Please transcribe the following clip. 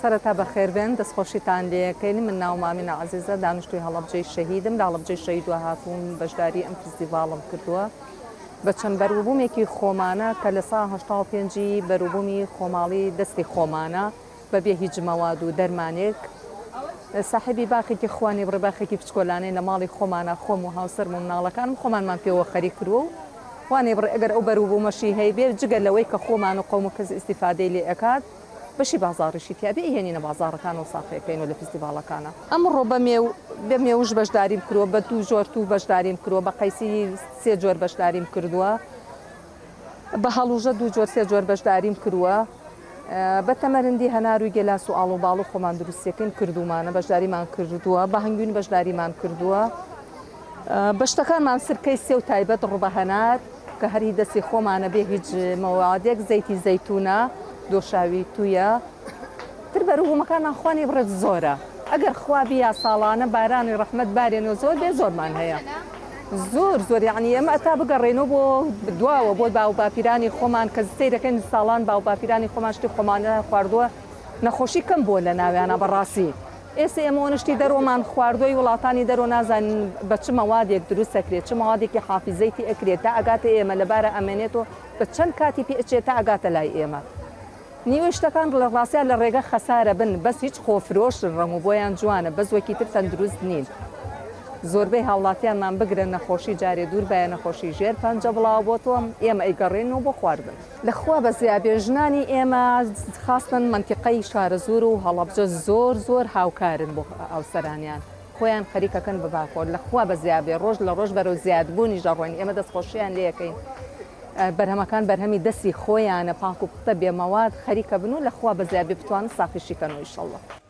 سەرەتا بەخێربێن دەستخۆشیتان لێەکەین. من ناوم ئامینە عەزیزە، دانیشتووی هەڵەبجەی شەهیدم. لە هەڵەبجەی شەهیدوە هاتووم بەشداری ئەم فستیڤاڵم کردووە بە چەند بەرووبوومێکی خۆمانە کە لە سا 85 بەرووبوومی خۆماڵی دەستی خۆمانە بەبێ هیچ مەواد و دەرمانێک. ساحبی باخێکی خوانی بڕێباخێکی پچکۆلانەی لە ماڵی خۆمانە خۆم و هاوسەرم و مناڵەکانم خۆمانمان پێوە خەریک کردووە و وانێ بڕێ ئەگەر ئەو بەرووبوومەشی هەیبێت جگە لەوەی کە خۆمان و قەوم و کەس ئیستیفادەی لێ ئەکات بەشی بازاڕیشی تیابێ ئێنینە بازاڕەکان و ساقیەکەین و لە فستیڤاڵەکانە. ئەمڕۆ بە مێوش بەشداریم کردووە، بە 2 جۆر تو بەشداریم کردووە، بە قەیسی 3 جۆر بەشداریم کردووە، بە هەڵوژە 2 جۆر 3 جۆر بەشداریم کردووە. بە تەمەرندی هەنار و گێلاس و ئاڵ و باڵ و خۆمان دروستیەکەین کردومانە بەشداریمان کردووە، بە هەنگوین بەشداریمان کردووە. بەشتەکانمان سرکەی سێ و تایبەت ڕوبە هەنار کە هەری دەستی خۆمانە بێ هیچ مەوادێک، زەیتی زەیتونە، دۆشاوی تویە. تر بەرووبوومەکانمان خوانی بڕێت زۆرە. ئەگەر خوا بیا ساڵانە بارانی ڕەحمەت بارێنەوە زۆر بێ زۆرمان هەیە. زۆر یعنی ئێمە ئەتا بگەڕێنەوە بۆ دواوە بۆ باو باپیرانی خۆمان کە سەیرەکەین ساڵان باو باپیرانی خۆمان شتی خۆمانە خواردووە نەخۆشی کەم بۆ لە ناویانە بەڕاستی. ئێستا ئێمە نشتی دەرۆمان خواردووی وڵاتانی دەرۆ نازانین بە چ مەوادێک دروست ئەکرێت، چ مەوادێکی حافیزەیتی ئەکرێت تا ئەگاتە ئێمە لەبارە ئەمێنێت و بە چەند کاتی پێ ئەچێت تا ئەگاتە لای ئێمە. نیوەی شتەکان لە ڕاستیان لە ڕێگە خەسارە بن، بەس هیچ خۆفرۆشن ڕەم و بۆیان جوانە، بەس وەکی تر تەندروست نین. زۆربەی هاوڵاتیانمان بگرن نەخۆشی جارێ دوور بایە نەخۆشی ژێر پەنجە بڵاو بۆ تۆم ئێمە ئەیگەڕێنەوە بۆ خواردن. لەخوا بە زیابێ ژنانی ئێمە خاستن منتیقەی شارەزور و هەڵەبجە زۆر هاوکارن بۆ ئەوسەرانیان، خۆیان خەریکەکەن بە باخۆر. لەخوا بە زیابێ ڕۆژ لە ڕۆژ بەرەو زیادبوونی ژەڕۆین، ئێمە دەستخۆشییان لێەکەین. بەرهەمەکان بەرهەمی دەستی خۆیانە پاک و پتە بێمەواد خەریکە بن و لەخوا بە زیابێ بتوانن ساقیشیکەن و ئینشەڵڵا.